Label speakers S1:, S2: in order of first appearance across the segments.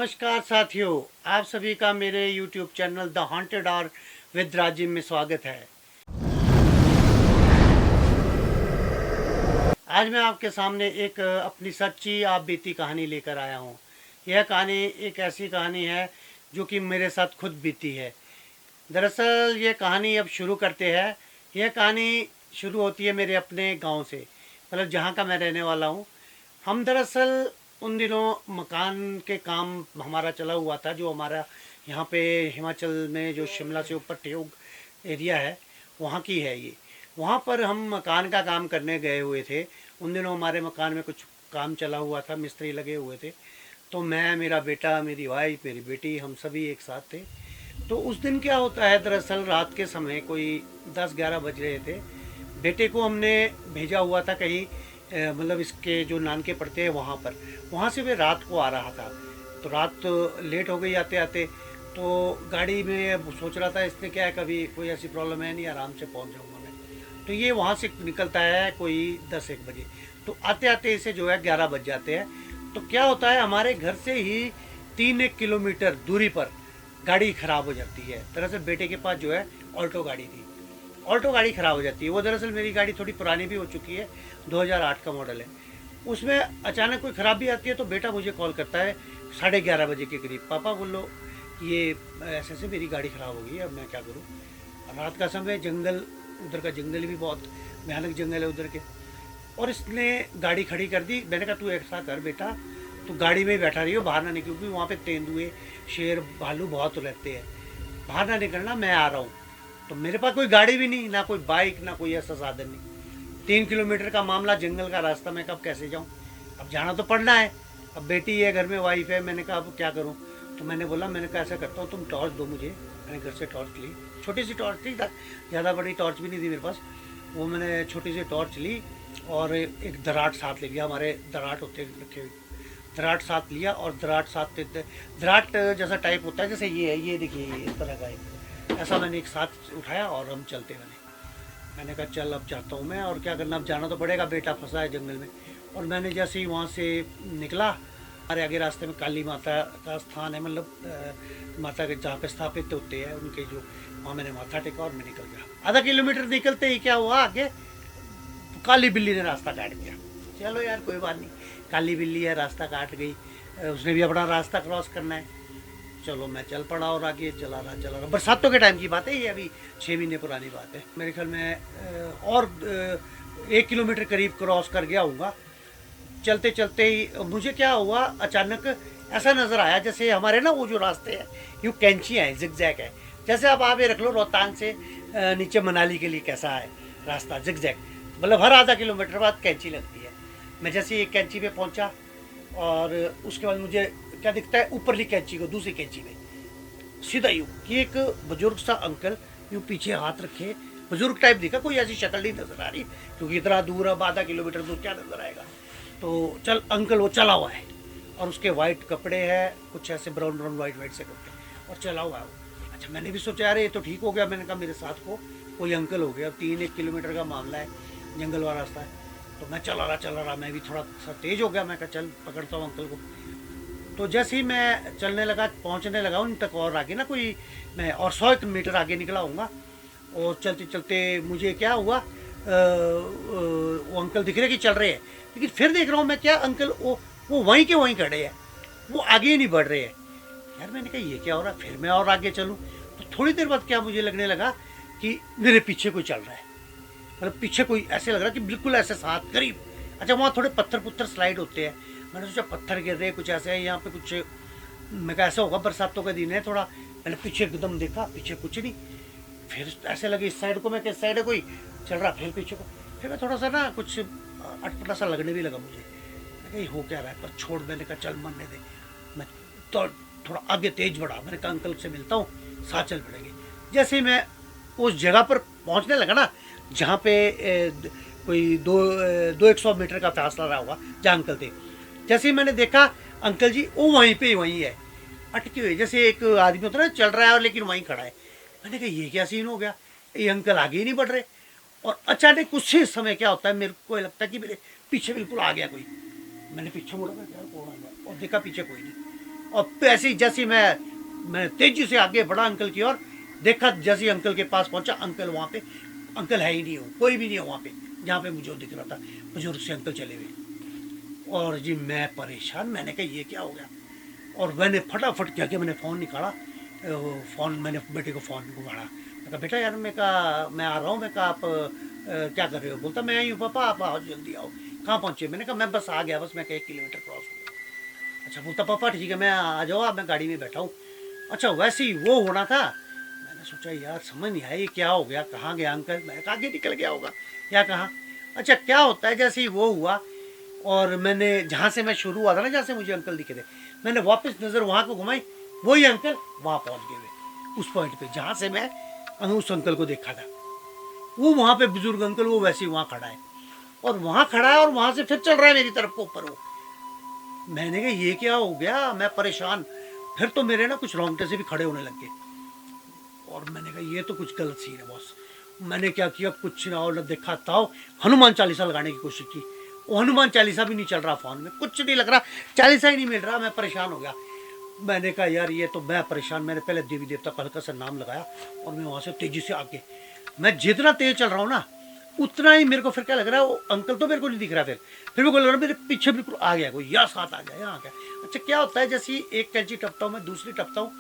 S1: नमस्कार साथियों, आप सभी का मेरे YouTube चैनल द हॉन्टेड और विद राजिम में स्वागत है। आज मैं आपके सामने एक अपनी सच्ची आप बीती कहानी लेकर आया हूँ। यह कहानी एक ऐसी कहानी है जो कि मेरे साथ खुद बीती है। दरअसल ये कहानी अब शुरू करते हैं। यह कहानी शुरू होती है मेरे अपने गांव से, मतलब जहाँ का मैं रहने वाला हूँ। हम दरअसल उन दिनों मकान के काम हमारा चला हुआ था, जो हमारा यहाँ पे हिमाचल में जो शिमला से ऊपर ठियोग एरिया है वहाँ की है ये। वहाँ पर हम मकान का काम करने गए हुए थे। उन दिनों हमारे मकान में कुछ काम चला हुआ था, मिस्त्री लगे हुए थे। तो मैं, मेरा बेटा, मेरी वाइफ, मेरी बेटी, हम सभी एक साथ थे। तो उस दिन क्या होता है, दरअसल रात के समय कोई 10-11 बज रहे थे। बेटे को हमने भेजा हुआ था कहीं, मतलब इसके जो नानके पड़ते हैं वहाँ पर। वहाँ से वे रात को आ रहा था, तो रात तो लेट हो गई आते आते। तो गाड़ी में सोच रहा था इसमें क्या है, कभी कोई ऐसी प्रॉब्लम है नहीं, आराम से पहुँच जाऊँगा मैं। तो ये वहाँ से निकलता है कोई 10-1 बजे। तो आते आते इसे जो है 11 बज जाते हैं। तो क्या होता है, हमारे घर से ही 3-1 किलोमीटर दूरी पर गाड़ी ख़राब हो जाती है। दरअसल बेटे के पास जो है ऑल्टो गाड़ी थी, ऑल्टो गाड़ी ख़राब हो जाती है। वो दरअसल मेरी गाड़ी थोड़ी पुरानी भी हो चुकी है, 2008 का मॉडल है। उसमें अचानक कोई ख़राबी आती है तो बेटा मुझे कॉल करता है 11:30 बजे के करीब, पापा बोलो ये ऐसे ऐसे मेरी गाड़ी ख़राब हो गई है, अब मैं क्या करूँ। रात का समय, जंगल, उधर का जंगल भी बहुत भयानक जंगल है उधर के। और इसने गाड़ी खड़ी कर दी। मैंने कहा तू ऐसा कर बेटा, तू गाड़ी में ही बैठा रही हो, बाहर ना निकल, क्योंकि वहाँ पे तेंदुए, शेर, भालू बहुत रहते हैं, बाहर ना निकलना, मैं आ रहा हूँ। तो मेरे पास कोई गाड़ी भी नहीं, ना कोई बाइक, ना कोई ऐसा साधन नहीं। 3 किलोमीटर का मामला, जंगल का रास्ता, मैं कब कैसे जाऊँ। अब जाना तो पड़ना है। अब बेटी है घर में, वाइफ है। मैंने कहा अब क्या करूँ। तो मैंने बोला, मैंने कहा ऐसा करता हूँ तुम टॉर्च दो मुझे। मैंने घर से टॉर्च ली, छोटी सी टॉर्च थी, ज़्यादा बड़ी टॉर्च भी नहीं थी मेरे पास। वो मैंने छोटी सी टॉर्च ली और एक दराट साथ ले लिया, हमारे दराट होते रखे हुए, दराट साथ लिया। और दराट साथ, दराट जैसा टाइप होता है जैसे ये है, ये देखिए इस तरह का एक, ऐसा मैंने एक साथ उठाया और हम चलते बने। मैंने कहा चल अब जाता हूँ मैं, और क्या करना, अब जाना तो पड़ेगा, बेटा फंसा है जंगल में। और मैंने जैसे ही वहाँ से निकला, हमारे आगे रास्ते में काली माता का स्थान है, मतलब माता के जहाँ पे स्थापित होते हैं उनके, जो वहाँ मैंने माथा टेका और मैं निकल गया। आधा किलोमीटर निकलते ही क्या हुआ, आगे काली बिल्ली ने रास्ता काट दिया। चलो यार कोई बात नहीं, काली बिल्ली है, रास्ता काट गई, उसने भी अपना रास्ता क्रॉस करना है। चलो मैं चल पड़ा और आगे चला रहा। बरसातों के टाइम की बात है ये, अभी 6 महीने पुरानी बात है मेरे ख्याल में। और 1 किलोमीटर करीब क्रॉस कर गया होऊंगा। चलते चलते ही मुझे क्या हुआ, अचानक ऐसा नज़र आया जैसे हमारे ना वो जो रास्ते हैं यूँ कैंचियाँ हैं, जिगजैग है। जैसे आप ये रख लो रोहतांग से नीचे मनाली के लिए कैसा है रास्ता, जिगजैग, मतलब हर आधा किलोमीटर बाद कैंची लगती है। मैं जैसे एक कैंची पे पहुंचा और उसके बाद मुझे क्या दिखता है, ऊपरली कैंची को दूसरी कैंची में सीधा यूँ कि एक बुजुर्ग सा अंकल यूँ पीछे हाथ रखे, बुजुर्ग टाइप दिखा, कोई ऐसी शक्ल नहीं नजर आ रही क्योंकि इतना दूर, अब आधा किलोमीटर दूर क्या नजर आएगा। तो चल अंकल वो चला हुआ है और उसके वाइट कपड़े हैं, कुछ ऐसे ब्राउन ब्राउन वाइट से कपड़े, और चला हुआ है वो। अच्छा मैंने भी सोचा यार ये तो ठीक हो गया, मैंने कहा मेरे साथ को कोई अंकल हो गया। अब 3-1 किलोमीटर का मामला है, जंगल वाला रास्ता है। तो मैं चला रहा, मैं भी थोड़ा सा तेज़ हो गया। मैं कहा चल पकड़ता हूँ अंकल को। तो जैसे ही मैं चलने लगा, पहुँचने लगा उन तक, और आगे ना कोई, मैं और 100 मीटर आगे निकला हूँगा। और चलते चलते मुझे क्या हुआ, वो अंकल दिख रहे कि चल रहे हैं, लेकिन फिर देख रहा हूँ मैं क्या, अंकल वो वहीं के वहीं खड़े हैं, वो आगे ही नहीं बढ़ रहे हैं। यार मैंने कहा ये क्या हो रहा है, फिर मैं और आगे चलूँ। तो थोड़ी देर बाद क्या मुझे लगने लगा कि मेरे पीछे कोई चल रहा है, मतलब पीछे कोई ऐसे लग रहा कि बिल्कुल ऐसे साथ करीब। अच्छा वहाँ थोड़े पत्थर स्लाइड होते हैं, मैंने सोचा पत्थर गिर रहे कुछ ऐसे है यहाँ पे कुछ। मैं कहा ऐसा होगा, बरसातों का दिन है थोड़ा। मैंने पीछे एकदम देखा, पीछे कुछ नहीं। फिर ऐसे लगे इस साइड को, मैं किस साइड है कोई चल रहा, फिर पीछे को। फिर मैं थोड़ा सा ना कुछ अटपटा सा लगने भी लगा मुझे। मैं कहा हो क्या रहा है, पर छोड़, मैंने कहा चल मरने दे। मैं तो थोड़ा आगे तेज बढ़ा, मैंने कहा अंकल से मिलता हूँ, साथ चल पड़ेंगे। जैसे ही मैं उस जगह पर पहुँचने लगा ना, जहाँ पे कोई 200-100 मीटर का फासला रहा होगा जहाँ अंकल थे, जैसे ही मैंने देखा अंकल जी वो वहीं पे वहीं है, अटके हुए, जैसे एक आदमी होता है ना चल रहा है और लेकिन वहीं खड़ा है। मैंने कहा ये क्या सीन हो गया, ये अंकल आगे ही नहीं बढ़ रहे। और अचानक कुछ ही समय क्या होता है, मेरे को लगता है कि मेरे पीछे बिल्कुल आ गया कोई। मैंने पीछे मुड़ा, मैं क्या कौन आ गया, और देखा पीछे कोई नहीं। और ऐसे ही जैसे मैं तेजी से आगे बढ़ा अंकल की ओर, देखा जैसे ही अंकल के पास पहुंचा, अंकल वहाँ पे, अंकल है ही नहीं, हो कोई भी नहीं है वहाँ पे जहाँ पे मुझे दिख रहा था, बुजुर्ग से अंकल चले गए। और जी मैं परेशान, मैंने कहा ये क्या हो गया। और मैंने फटाफट क्या किया, मैंने फ़ोन निकाला, फ़ोन मैंने बेटे को फ़ोन घुमाया, मैं कहा बेटा यार, मैं कहा मैं आ रहा हूँ, मैं कहा आप क्या कर रहे हो। बोलता मैं आई हूँ पापा, आप आओ जल्दी आओ। कहाँ पहुँचे। मैंने कहा मैं बस आ गया, बस मैं 1 किलोमीटर क्रॉस हो गया। अच्छा। बोलता पापा ठीक है, मैं आ जाओ, आप मैं गाड़ी में बैठा हूँ। अच्छा वैसे ही वो होना था। मैंने सोचा यार समझ नहीं आया ये क्या हो गया, कहाँ गया अंकल। मैंने कहा आगे निकल गया होगा या कहाँ। अच्छा क्या होता है, जैसे ही वो हुआ और मैंने जहाँ से मैं शुरू हुआ था ना, जहाँ से मुझे अंकल दिखे थे, मैंने वापस नज़र वहाँ को घुमाई, वही अंकल वहाँ पहुँच गए हुए उस पॉइंट पे जहाँ से मैं उस अंकल को देखा था। वो वहाँ पे बुजुर्ग अंकल वो वैसे ही वहाँ खड़ा है, और वहाँ खड़ा है और वहाँ से फिर चल रहा है मेरी तरफ को ऊपर वो। मैंने कहा ये क्या हो गया, मैं परेशान। फिर तो मेरे ना कुछ रोंगटे से भी खड़े होने लग गए, और मैंने कहा ये तो कुछ गलत सीन है बॉस। मैंने क्या किया, कुछ ना और देखा था, हनुमान चालीसा लगाने की कोशिश की, वो हनुमान चालीसा भी नहीं चल रहा, फ़ोन में कुछ नहीं लग रहा, चालीसा ही नहीं मिल रहा। मैं परेशान हो गया। मैंने कहा यार ये तो मैं परेशान। मैंने पहले देवी देवता का हल्का सा नाम लगाया, और मैं वहाँ से तेज़ी से आगे, मैं जितना तेज़ चल रहा हूँ ना, उतना ही मेरे को फिर क्या लग रहा है, वो अंकल तो मेरे को नहीं दिख रहा। फिर मेरे को लग रहा है मेरे पीछे बिल्कुल आ गया कोई, या साथ आ गया, यहाँ आ गया। अच्छा क्या होता है, जैसे ही एक कैंची टपता हूँ मैं, दूसरी टपता हूँ,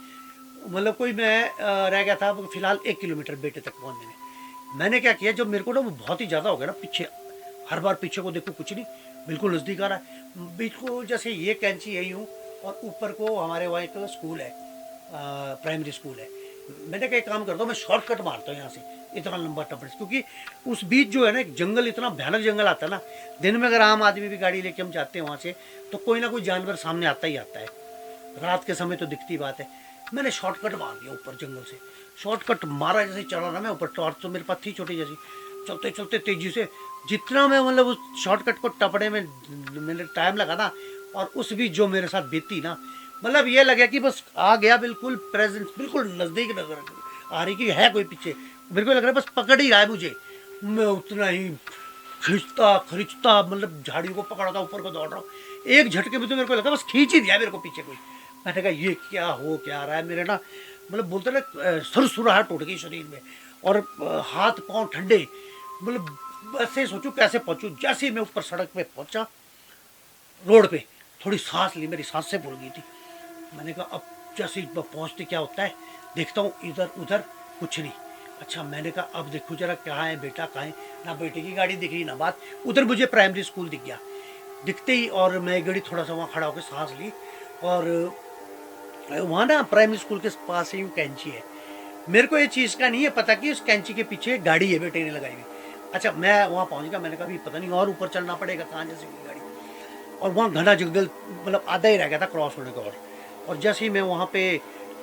S1: मतलब कोई मैं रह गया था फिलहाल 1 किलोमीटर बेटे तक पहुँचने में। मैंने क्या किया, जब मेरे को ना वो बहुत ही ज़्यादा हो गया ना, पीछे हर बार पीछे को देखो कुछ नहीं, बिल्कुल नज़दीक आ रहा है, बिल्कुल जैसे ये कैंची यही हूँ, और ऊपर को हमारे वहाँ एक स्कूल है, प्राइमरी स्कूल है। मैंने कहा एक काम करता हूँ, मैं शॉर्टकट मारता हूँ यहाँ से, इतना लंबा टपड़, क्योंकि उस बीच जो है ना एक जंगल, इतना भयानक जंगल आता है ना, दिन में अगर आम आदमी भी गाड़ी लेके हम जाते हैं वहाँ से, तो कोई ना कोई जानवर सामने आता ही आता है, रात के समय तो दिखती बात है। मैंने शॉर्टकट मार दिया ऊपर जंगल से, शॉर्टकट मारा, जैसे चला रहा मैं ऊपर, टॉर्च तो मेरे पास थी छोटी जैसी, चलते चलते तेजी से, जितना मैं मतलब उस शॉर्टकट को टपड़े में मैंने टाइम लगा ना, और उस बीच जो मेरे साथ बीती ना, मतलब ये लगे कि बस आ गया, बिल्कुल प्रेजेंस, बिल्कुल नज़दीक नजर आ रही कि है कोई पीछे, मेरे को लग रहा है बस पकड़ ही रहा है मुझे। मैं उतना ही खींचता खींचता, मतलब झाड़ियों को पकड़ा था, ऊपर को दौड़ रहा हूँ, एक झटके में तो मेरे को लगा बस खींच ही दिया मेरे को पीछे कोई। मैंने कहा ये क्या रहा है मेरे ना, मतलब बोलते ना सुरसुराहट उठ गई शरीर में, और हाथ पांव ठंडे, मतलब ऐसे सोचूं कैसे पहुंचूं। जैसे ही मैं ऊपर सड़क पे पहुंचा, रोड पे, थोड़ी सांस ली, मेरी सांस से भूल गई थी। मैंने कहा अब जैसे ही पहुंचते क्या होता है, देखता हूँ इधर उधर कुछ नहीं। अच्छा मैंने कहा अब देखो जरा कहाँ है बेटा, कहाँ है, ना बेटे की गाड़ी दिख रही ना बात। उधर मुझे प्राइमरी स्कूल दिख गया, दिखते ही, और मैं गाड़ी थोड़ा सा वहाँ खड़ा होकर सांस ली, और वहाँ ना प्राइमरी स्कूल के पास ही कैंची है। मेरे को ये चीज़ का नहीं है पता कि उस कैंची के पीछे गाड़ी है बेटे ने लगाई हुई। अच्छा मैं वहाँ पहुँच गया, मैंने कहा भी पता नहीं और ऊपर चलना पड़ेगा कहाँ जैसे की गाड़ी, और वहाँ घना जंगल, मतलब आधा ही रह गया था क्रॉस होने का। और जैसे ही मैं वहाँ पे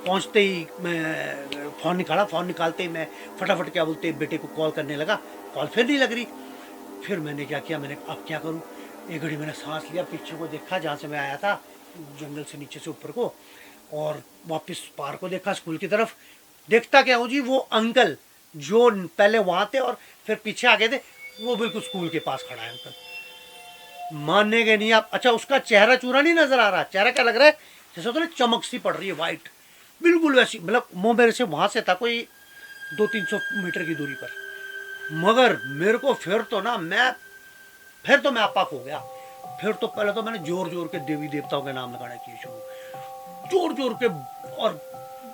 S1: पहुँचते ही मैं फ़ोन निकाला, फ़ोन निकालते ही मैं फटाफट क्या बोलते बेटे को कॉल करने लगा, कॉल फिर नहीं लग रही। फिर मैंने क्या किया, मैंने अब क्या करूँ, एक घड़ी मैंने सांस लिया, पीछे को देखा जहाँ से मैं आया था, जंगल से नीचे से ऊपर को, और वापस पार को देखा स्कूल की तरफ। देखता क्या हूँ जी, वो अंकल जो पहले वहाँ थे और फिर पीछे आ गए थे, वो बिल्कुल स्कूल के पास खड़ा है अंकल। मानेंगे नहीं आप। अच्छा उसका चेहरा चूरा नहीं नजर आ रहा, चेहरा क्या लग रहा है जैसे होता है चमक सी पड़ रही है वाइट, बिल्कुल वैसी, मतलब मुँह मेरे से वहाँ से था कोई 200-300 मीटर की दूरी पर। मगर मेरे को फिर तो ना मैं अपाक हो गया। फिर तो पहले तो मैंने जोर जोर के देवी देवताओं के नाम लगाने किए शुरू, जोर जोर के, और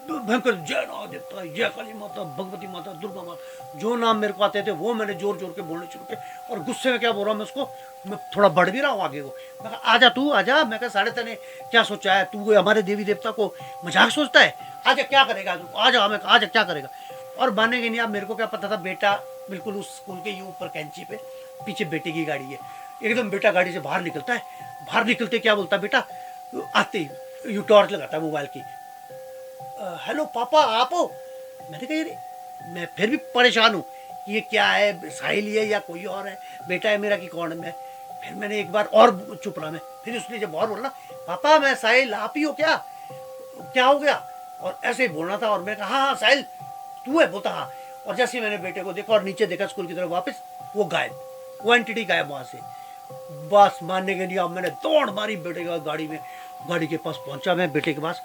S1: भयंकर जय नाग देवता, जय काली माता, भगवती माता, दुर्गा माता, जो नाम मेरे को आते थे वो मैंने जोर जोर के बोलने शुरू किए। और गुस्से में क्या बोल रहा हूँ मैं उसको, मैं थोड़ा बढ़ भी रहा हूँ आगे को। मैं कहा आजा तू आजा, मैं कहा साढ़े तने क्या सोचा है तू, हमारे देवी देवता को मजाक सोचता है, आजा क्या करेगा तू, आजा। मैं आजा क्या करेगा, और मानेंगे नहीं आप, मेरे को क्या पता था बेटा बिल्कुल उस स्कूल के ऊपर कैंची पे पीछे बेटे की गाड़ी है। एकदम बेटा गाड़ी से बाहर निकलता है, बाहर निकलते क्या बोलता बेटा, आते ही यू टॉर्च लगाता है मोबाइल की, हेलो पापा आप हो। मैंने कहा यार, मैं फिर भी परेशान हूँ ये क्या है, साहिल है या कोई और है, बेटा है मेरा कि कौन है। मैं फिर मैंने एक बार और चुप रहा मैं, फिर उसने जब और बोला पापा मैं साहिल, आप ही हो क्या, क्या हो गया, और ऐसे ही बोलना था। और मैं कहा हाँ हाँ साहिल तू है, बोलता हाँ। और जैसे मैंने बेटे को देखा और नीचे देखा स्कूल की तरफ वापस, वो गायब, वो एंटिटी गायब वहाँ से। बस मानने के लिए अब मैंने दौड़ मारी बेटे की गाड़ी में, गाड़ी के पास पहुंचा मैं बेटे के पास,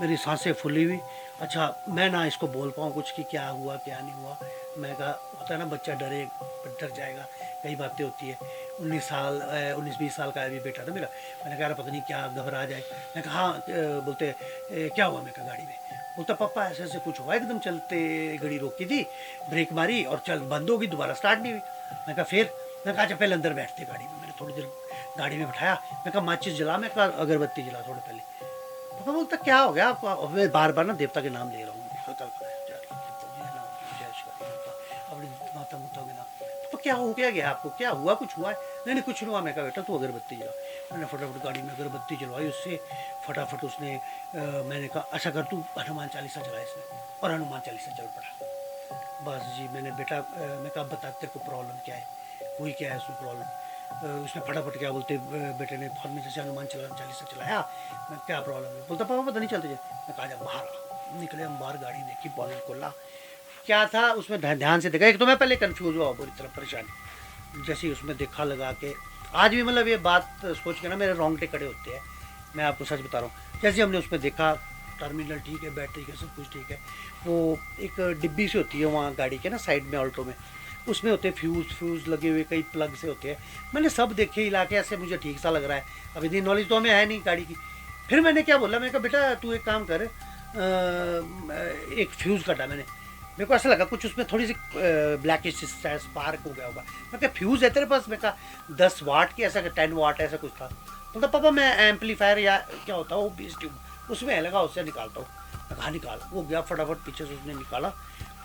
S1: मेरी सांसें फूली हुई। अच्छा मैं ना इसको बोल पाऊँ कुछ कि क्या हुआ क्या नहीं हुआ। मैं कहा होता है ना बच्चा डर जाएगा, कई बातें होती है। 19 साल का अभी बेटा था मेरा। मैंने कहा पता नहीं क्या घबरा जाए। मैं कहा हाँ बोलते क्या हुआ। मैं कहा गाड़ी में। बोलता पापा ऐसे ऐसे कुछ हुआ, एकदम चलते घड़ी रोकी थी, ब्रेक मारी और चल बंद होगी, दोबारा स्टार्ट नहीं हुई। मैं कहा फिर। मैं कहा अच्छा पहले अंदर बैठते गाड़ी में। मैंने थोड़ी देर गाड़ी में बैठाया। मैं कहा माचिस जला। मैं कहा अगरबत्ती जला थोड़े पहले। पापा बोलता क्या हो गया आपको। मैं बार बार ना देवता के नाम ले रहा हूँ, अपनी माता मुता के नाम। तो क्या हो गया आपको, क्या हुआ, कुछ हुआ है। नहीं कुछ नहीं हुआ। मैं कहा बेटा तू अगरबत्ती जला। मैंने फटाफट गाड़ी में अगरबत्ती जलवाई उससे। फटाफट उसने मैंने कहा अच्छा कर तू हनुमान चालीसा चला इसने, और हनुमान चालीसा चल पड़ा। बस जी मैंने बेटा मैं कहा बता तेरे को प्रॉब्लम क्या है, हुई क्या है उसमें प्रॉब्लम। उसने फटाफट क्या बोलते बेटे ने फौरन से हनुमान चालीसा चलाया। मैं क्या प्रॉब्लम है। बोलता पापा पता नहीं चलते। मैं कहा जब बाहर निकले हम बाहर, गाड़ी देखी, बॉनेट खोला, क्या था उसमें ध्यान से देखा। एक तो मैं पहले कंफ्यूज हुआ पूरी तरह परेशान। जैसे ही उसमें देखा लगा के आज भी मतलब ये बात सोच के ना मेरे रोंगटे खड़े होते हैं। मैं आपको सच बता रहा हूँ। जैसे हमने उसमें देखा टर्मिनल ठीक है, बैटरी का सब कुछ ठीक है। वो एक डिब्बी से होती है वहाँ गाड़ी के ना साइड में ऑल्टो में, उसमें होते हैं फ्यूज़ लगे हुए, कई प्लग से होते हैं। मैंने सब देखे इलाके, ऐसे मुझे ठीक सा लग रहा है। अब इतनी नॉलेज तो हमें है नहीं गाड़ी की। फिर मैंने क्या बोला, मैं कहा बेटा तू एक काम कर, एक फ्यूज़ कटा मैंने। मेरे को ऐसा लगा कुछ उसमें थोड़ी सी ब्लैकिश स्पार्क हो गया होगा। मैं क्या फ्यूज़ है तेरे पास। मैं कहा 10 वाट की, ऐसा 10 वाट ऐसा कुछ था। बोलता पापा मैं एम्पलीफायर या क्या होता है वो 20 ट्यूब उसमें लगा, उससे निकालता हूँ। मैं कहा निकाल। वो गया फटाफट पीछे से उसने निकाला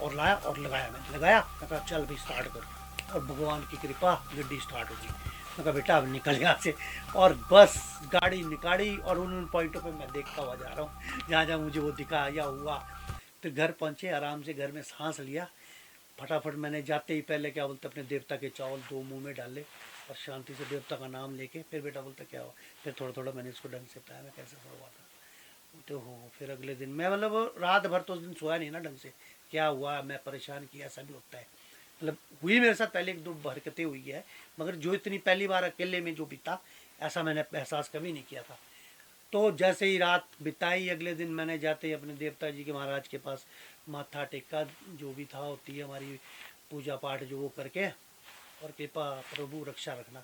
S1: और लाया और लगाया। मैंने लगाया। मैं कहा चल भाई स्टार्ट कर। और भगवान की कृपा गड्डी स्टार्ट होगी। मैं कहा बेटा अब निकल यहाँ से। और बस गाड़ी निकाली और उन पॉइंटों पे मैं देखता हुआ जा रहा हूँ जहाँ जहाँ मुझे वो दिखा या हुआ। फिर घर पहुँचे, आराम से घर में सांस लिया। फटाफट मैंने जाते ही पहले क्या बोलते अपने देवता के चावल 2 मुंह में डाले और शांति से देवता का नाम लेके फिर बेटा बोलता क्या हुआ। फिर थोड़ा थोड़ा मैंने इसको ढंग से बताया मैं कैसे हुआ था। तो हो फिर अगले दिन मैं मतलब रात भर तो उस दिन सोया नहीं ना ढंग से। क्या हुआ, मैं परेशान किया, ऐसा भी होता है। मतलब हुई मेरे साथ पहले 1-2 हरकतें हुई है, मगर जो इतनी पहली बार अकेले में जो बीता ऐसा मैंने एहसास कभी नहीं किया था। तो जैसे ही रात बिताई, अगले दिन मैंने जाते ही अपने देवता जी के महाराज के पास माथा टेका, जो भी था होती है हमारी पूजा पाठ जो वो करके, और कृपा प्रभु रक्षा रखना।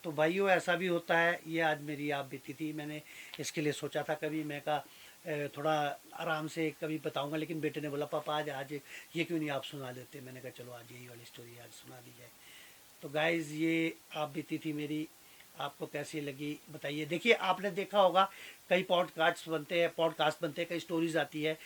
S1: तो भाइयों ऐसा भी होता है। ये आज मेरी आप बीती थी। मैंने इसके लिए सोचा था कभी मैं का थोड़ा आराम से कभी बताऊंगा, लेकिन बेटे ने बोला पापा आज ये क्यों नहीं आप सुना देते। मैंने कहा चलो आज यही वाली स्टोरी आज सुना दी जाए। तो गाइज़ ये आप बीती थी मेरी, आपको कैसी लगी बताइए। देखिए आपने देखा होगा कई पॉडकास्ट बनते हैं, कई स्टोरीज आती है,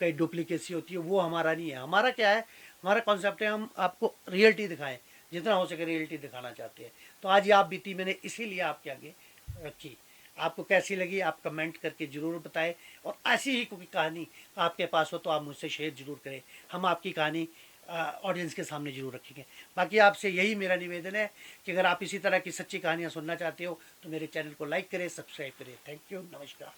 S1: कई डुप्लीकेसी होती है। वो हमारा नहीं है। हमारा क्या है, हमारा कॉन्सेप्ट है हम आपको रियलिटी दिखाएं, जितना हो सके रियलिटी दिखाना चाहते हैं। तो आज ये आप बीती मैंने इसीलिए आपके आगे रखी। आपको कैसी लगी आप कमेंट करके ज़रूर बताएं। और ऐसी ही कोई कहानी आपके पास हो तो आप मुझसे शेयर ज़रूर करें। हम आपकी कहानी ऑडियंस के सामने जरूर रखेंगे। बाकी आपसे यही मेरा निवेदन है कि अगर आप इसी तरह की सच्ची कहानियाँ सुनना चाहते हो तो मेरे चैनल को लाइक करें, सब्सक्राइब करें। थैंक यू, नमस्कार।